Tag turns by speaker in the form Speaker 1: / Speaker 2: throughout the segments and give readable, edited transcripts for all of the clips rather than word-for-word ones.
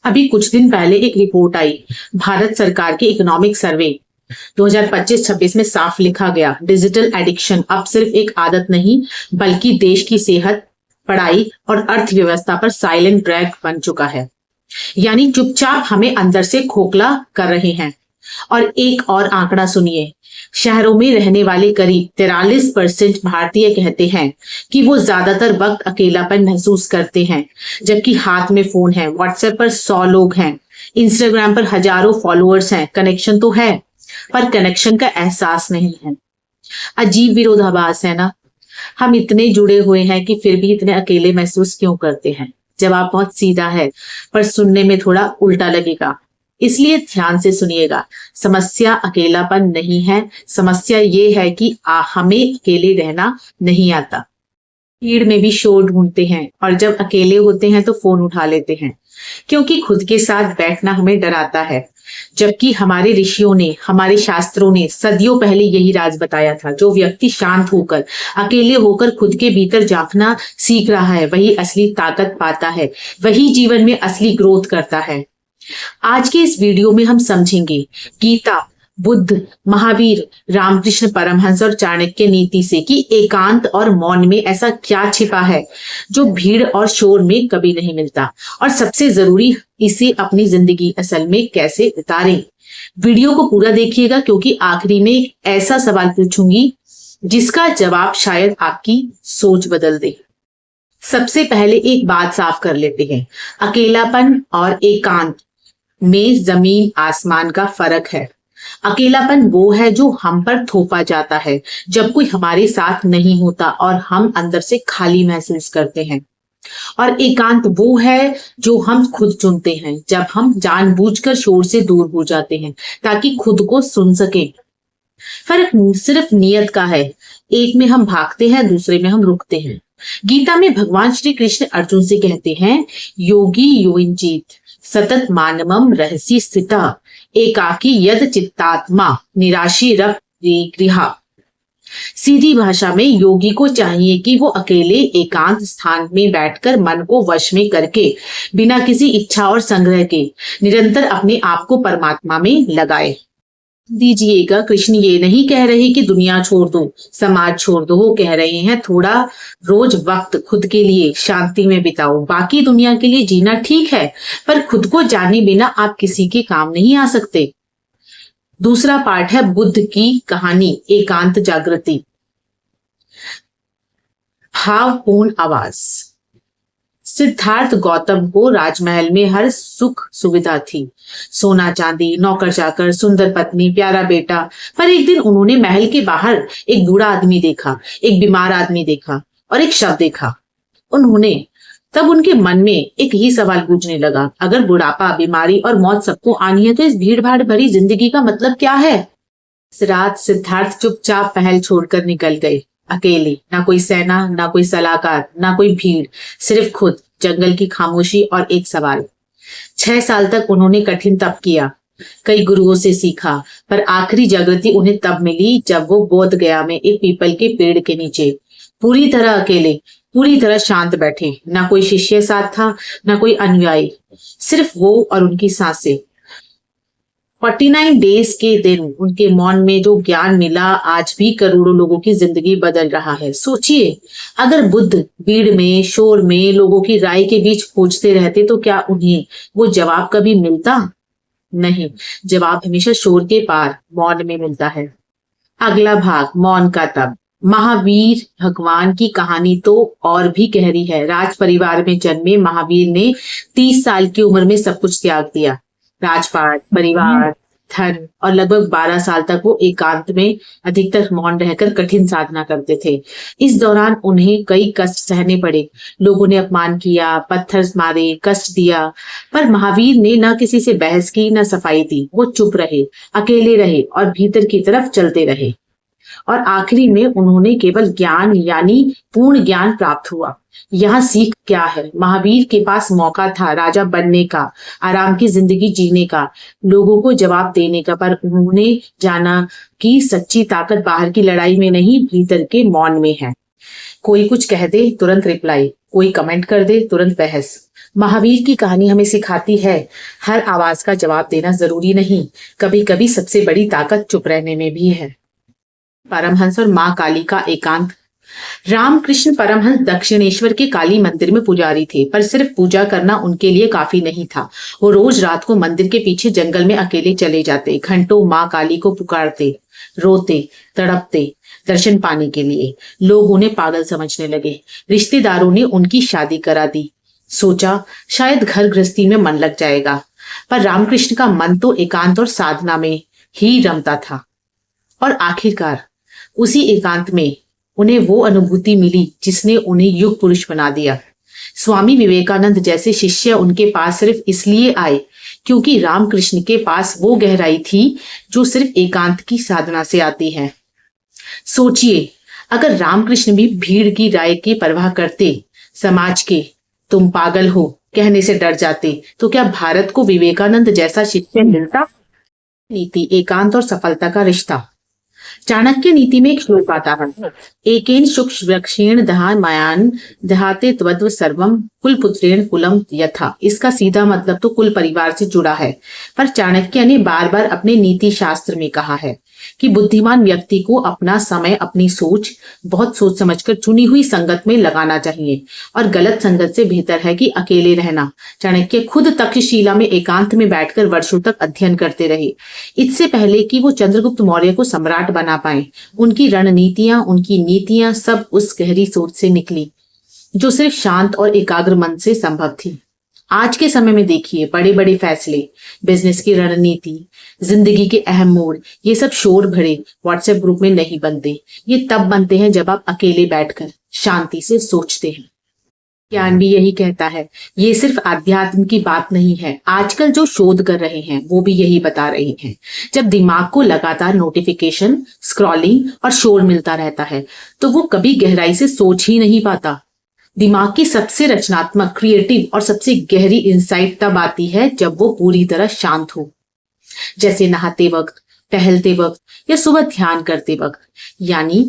Speaker 1: अभी कुछ दिन पहले एक रिपोर्ट आई भारत सरकार के इकोनॉमिक सर्वे 2025-26 में साफ लिखा गया, डिजिटल एडिक्शन अब सिर्फ एक आदत नहीं बल्कि देश की सेहत, पढ़ाई और अर्थव्यवस्था पर साइलेंट ड्रैग बन चुका है। यानी चुपचाप हमें अंदर से खोखला कर रहे हैं। और एक और आंकड़ा सुनिए, शहरों में रहने वाले करीब 43% भारतीय कहते हैं कि वो ज्यादातर वक्त अकेलापन महसूस करते हैं, जबकि हाथ में फोन है, व्हाट्सएप पर 100 लोग हैं, इंस्टाग्राम पर हजारों फॉलोअर्स हैं, कनेक्शन तो है पर कनेक्शन का एहसास नहीं है। अजीब विरोधाभास है ना। हम इतने जुड़े हुए हैं कि फिर भी इतने अकेले महसूस क्यों करते हैं? जवाब बहुत सीधा है पर सुनने में थोड़ा उल्टा लगेगा, इसलिए ध्यान से सुनिएगा। समस्या अकेलापन नहीं है, समस्या ये है कि हमें अकेले रहना नहीं आता। भीड़ में भी शोर ढूंढते हैं और जब अकेले होते हैं तो फोन उठा लेते हैं, क्योंकि खुद के साथ बैठना हमें डराता है। जबकि हमारे ऋषियों ने, हमारे शास्त्रों ने सदियों पहले यही राज बताया था, जो व्यक्ति शांत होकर, अकेले होकर खुद के भीतर झांकना सीख रहा है, वही असली ताकत पाता है, वही जीवन में असली ग्रोथ करता है। आज के इस वीडियो में हम समझेंगे गीता, बुद्ध, महावीर, रामकृष्ण परमहंस और चाणक्य नीति से कि एकांत और मौन में ऐसा क्या छिपा है जो भीड़ और शोर में कभी नहीं मिलता, और सबसे जरूरी इसे अपनी जिंदगी असल में कैसे उतारें। वीडियो को पूरा देखिएगा, क्योंकि आखिरी में एक ऐसा सवाल पूछूंगी जिसका जवाब शायद आपकी सोच बदल दे। सबसे पहले एक बात साफ कर लेते हैं, अकेलापन और एकांत में जमीन आसमान का फर्क है। अकेलापन वो है जो हम पर थोपा जाता है जब कोई हमारे साथ नहीं होता और हम अंदर से खाली महसूस करते हैं, और एकांत वो है जो हम खुद चुनते हैं जब हम जानबूझकर शोर से दूर हो जाते हैं ताकि खुद को सुन सकें। फर्क सिर्फ नियत का है, एक में हम भागते हैं, दूसरे में हम रुकते हैं। गीता में भगवान श्री कृष्ण अर्जुन से कहते हैं, योगी युञ्जीत सतत मानवम रहसि स्थितः एकाकी यद चित्तात्मा निराशीरप गृहा। सीधी भाषा में योगी को चाहिए कि वो अकेले एकांत स्थान में बैठकर मन को वश में करके बिना किसी इच्छा और संग्रह के निरंतर अपने आप को परमात्मा में लगाए दीजिएगा। कृष्ण ये नहीं कह रहे कि दुनिया छोड़ दो, समाज छोड़ दो, वो कह रहे हैं थोड़ा रोज वक्त खुद के लिए शांति में बिताओ। बाकी दुनिया के लिए जीना ठीक है, पर खुद को जाने बिना आप किसी के काम नहीं आ सकते। दूसरा पार्ट है बुद्ध की कहानी, एकांत जागृति। भावपूर्ण आवाज। सिद्धार्थ गौतम को राजमहल में हर सुख सुविधा थी, सोना चांदी, नौकर चाकर, सुंदर पत्नी, प्यारा बेटा। पर एक दिन उन्होंने महल के बाहर एक बूढ़ा आदमी देखा, एक बीमार आदमी देखा और एक शव देखा। तब उनके मन में एक ही सवाल गूंजने लगा, अगर बुढ़ापा, बीमारी और मौत सबको आनी है तो इस भीड़ भाड़ भरी जिंदगी का मतलब क्या है? इस रात सिद्धार्थ चुपचाप महल छोड़कर निकल गए, अकेले। ना कोई सेना, ना कोई सलाहकार, ना कोई भीड़, सिर्फ खुद, जंगल की खामोशी और एक सवाल। 6 साल तक उन्होंने कठिन तप किया, कई गुरुओं से सीखा, पर आखिरी जागृति उन्हें तब मिली जब वो बोध गया में एक पीपल के पेड़ के नीचे पूरी तरह अकेले, पूरी तरह शांत बैठे। ना कोई शिष्य साथ था, ना कोई अनुयायी, सिर्फ वो और उनकी सांसें। 49 डेज के दिन उनके मौन में जो ज्ञान मिला आज भी करोड़ों लोगों की जिंदगी बदल रहा है। सोचिए, अगर बुद्ध भीड़ में, शोर में, लोगों की राय के बीच खोजते रहते तो क्या उन्हें वो जवाब कभी मिलता? नहीं, जवाब हमेशा शोर के पार मौन में मिलता है। अगला भाग, मौन का तप। महावीर भगवान की कहानी तो और भी गहरी है। राज परिवार में जन्मे महावीर ने 30 साल की उम्र में सब कुछ त्याग दिया, राजपाट, परिवार, धन, और लगभग 12 साल तक वो एकांत में अधिकतर मौन रहकर कठिन साधना करते थे। इस दौरान उन्हें कई कष्ट सहने पड़े, लोगों ने अपमान किया, पत्थर मारे, कष्ट दिया, पर महावीर ने न किसी से बहस की, न सफाई दी। वो चुप रहे, अकेले रहे और भीतर की तरफ चलते रहे। और आखिरी में उन्होंने केवल ज्ञान यानी पूर्ण ज्ञान प्राप्त हुआ। यहाँ सीख क्या है? महावीर के पास मौका था राजा बनने का, आराम की जिंदगी जीने का, लोगों को जवाब देने का, पर उन्होंने जाना कि सच्ची ताकत बाहर की लड़ाई में नहीं, भीतर के मौन में है। कोई कुछ कह दे तुरंत रिप्लाई, कोई कमेंट कर दे तुरंत बहस, महावीर की कहानी हमें सिखाती है हर आवाज का जवाब देना जरूरी नहीं, कभी कभी सबसे बड़ी ताकत चुप रहने में भी है। परमहंस और माँ काली का एकांत। रामकृष्ण परमहंस दक्षिणेश्वर के काली मंदिर में पुजारी थे, पर सिर्फ पूजा करना उनके लिए काफी नहीं था। वो रोज रात को मंदिर के पीछे जंगल में अकेले चले जाते, घंटों माँ काली को पुकारते, रोते, तड़पते दर्शन पाने के लिए। लोग उन्हें पागल समझने लगे। रिश्तेदारों ने उनकी शादी करा दी। सोचा शायद घर गृहस्थी में मन लग जाएगा, पर रामकृष्ण का मन तो एकांत और साधना में ही रमता था। और आखिरकार उसी एकांत में उन्हें वो अनुभूति मिली जिसने उन्हें युग पुरुष बना दिया। स्वामी विवेकानंद जैसे शिष्य उनके पास सिर्फ इसलिए आए क्योंकि रामकृष्ण के पास वो गहराई थी जो सिर्फ एकांत की साधना से आती है। सोचिए, अगर रामकृष्ण भी भीड़ की राय की परवाह करते, समाज के तुम पागल हो कहने से डर जाते, तो क्या भारत को विवेकानंद जैसा शिष्य मिलता? नीति, एकांत और सफलता का रिश्ता। चाणक्य नीति में एक श्लोक आता है, एकेन शुक्ष वृक्षेण दहामायान दहाते त्वद्व सर्वम कुलपुत्रेण कुलम यथा। इसका सीधा मतलब तो कुल परिवार से जुड़ा है, पर चाणक्य ने बार बार अपने नीति शास्त्र में कहा है कि बुद्धिमान व्यक्ति को अपना समय, अपनी सोच बहुत सोच समझकर चुनी हुई संगत में लगाना चाहिए, और गलत संगत से बेहतर है कि अकेले रहना। चाणक्य खुद तक्षशिला में एकांत में बैठकर वर्षों तक अध्ययन करते रहे, इससे पहले कि वो चंद्रगुप्त मौर्य को सम्राट बना पाए। उनकी रणनीतियां, उनकी नीतियां सब उस गहरी सोच से निकली जो सिर्फ शांत और एकाग्र मन से संभव थी। आज के समय में देखिए, बड़े बड़े फैसले, बिजनेस की रणनीति, जिंदगी के अहम मोड़, ये सब शोर भरे व्हाट्सएप ग्रुप में नहीं बनते। ये तब बनते हैं जब आप अकेले बैठकर शांति से सोचते हैं। ज्ञान भी यही कहता है। ये सिर्फ आध्यात्म की बात नहीं है। आजकल जो शोध कर रहे हैं वो भी यही बता रहे हैं। जब दिमाग को लगातार नोटिफिकेशन, स्क्रॉलिंग और शोर मिलता रहता है तो वो कभी गहराई से सोच ही नहीं पाता। दिमाग की सबसे रचनात्मक, क्रिएटिव और सबसे गहरी इंसाइट तब आती है जब वो पूरी तरह शांत हो, जैसे नहाते वक्त, टहलते वक्त या सुबह ध्यान करते वक्त। यानी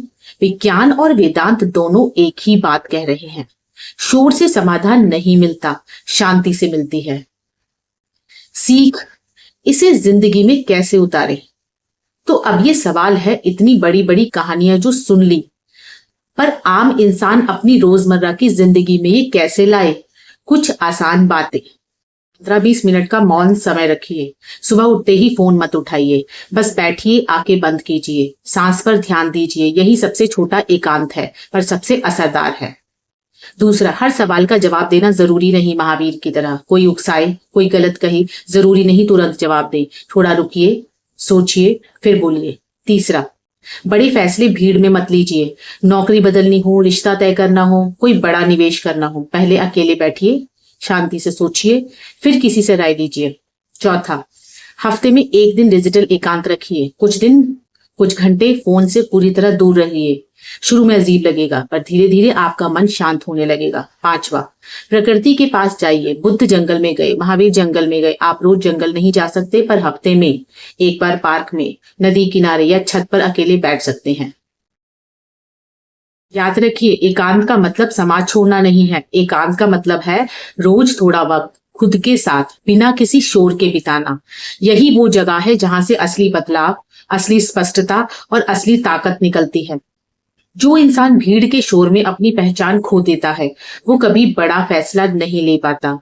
Speaker 1: विज्ञान और वेदांत दोनों एक ही बात कह रहे हैं। शोर से समाधान नहीं मिलता, शांति से मिलती है। सीख, इसे जिंदगी में कैसे उतारे? तो अब ये सवाल है, इतनी बड़ी बड़ी कहानियां जो सुन ली, पर आम इंसान अपनी रोजमर्रा की जिंदगी में ये कैसे लाए? कुछ आसान बातें। 15-20 मिनट का मौन समय रखिए। सुबह उठते ही फोन मत उठाइए, बस बैठिए, आंखें बंद कीजिए, सांस पर ध्यान दीजिए। यही सबसे छोटा एकांत है, पर सबसे असरदार है। दूसरा, हर सवाल का जवाब देना जरूरी नहीं। महावीर की तरह कोई उकसाए, कोई गलत कहे, जरूरी नहीं तुरंत जवाब दे। थोड़ा रुकिए, सोचिए, फिर बोलिए। तीसरा, बड़े फैसले भीड़ में मत लीजिए। नौकरी बदलनी हो, रिश्ता तय करना हो, कोई बड़ा निवेश करना हो, पहले अकेले बैठिए, शांति से सोचिए, फिर किसी से राय लीजिए। चौथा, हफ्ते में एक दिन डिजिटल एकांत रखिए। कुछ दिन, कुछ घंटे फोन से पूरी तरह दूर रहिए। शुरू में अजीब लगेगा, पर धीरे धीरे आपका मन शांत होने लगेगा। पांचवा, प्रकृति के पास जाइए। बुद्ध जंगल में गए, महावीर जंगल में गए। आप रोज जंगल नहीं जा सकते, पर हफ्ते में एक बार पार्क में, नदी किनारे या छत पर अकेले बैठ सकते हैं। याद रखिए, एकांत का मतलब समाज छोड़ना नहीं है। एकांत का मतलब है रोज थोड़ा वक्त खुद के साथ बिना किसी शोर के बिताना। यही वो जगह है जहां से असली बदलाव, असली स्पष्टता और असली ताकत निकलती है। जो इंसान भीड़ के शोर में अपनी पहचान खो देता है वो कभी बड़ा फैसला नहीं ले पाता,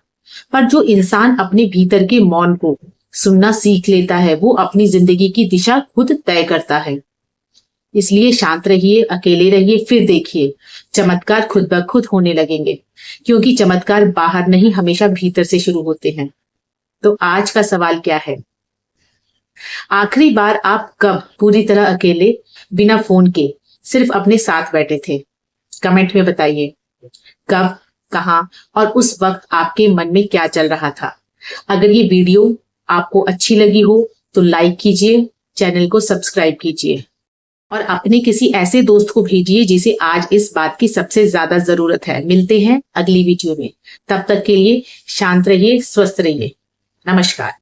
Speaker 1: पर जो इंसान अपने भीतर के मौन को सुनना सीख लेता है वो अपनी जिंदगी की दिशा खुद तय करता है। इसलिए शांत रहिए, अकेले रहिए, फिर देखिए चमत्कार खुद ब खुद होने लगेंगे, क्योंकि चमत्कार बाहर नहीं, हमेशा भीतर से शुरू होते हैं। तो आज का सवाल क्या है? आखिरी बार आप कब पूरी तरह अकेले, बिना फोन के, सिर्फ अपने साथ बैठे थे? कमेंट में बताइए कब, कहां और उस वक्त आपके मन में क्या चल रहा था। अगर ये वीडियो आपको अच्छी लगी हो तो लाइक कीजिए, चैनल को सब्सक्राइब कीजिए और अपने किसी ऐसे दोस्त को भेजिए जिसे आज इस बात की सबसे ज्यादा जरूरत है। मिलते हैं अगली वीडियो में, तब तक के लिए शांत रहिए, स्वस्थ रहिए। नमस्कार।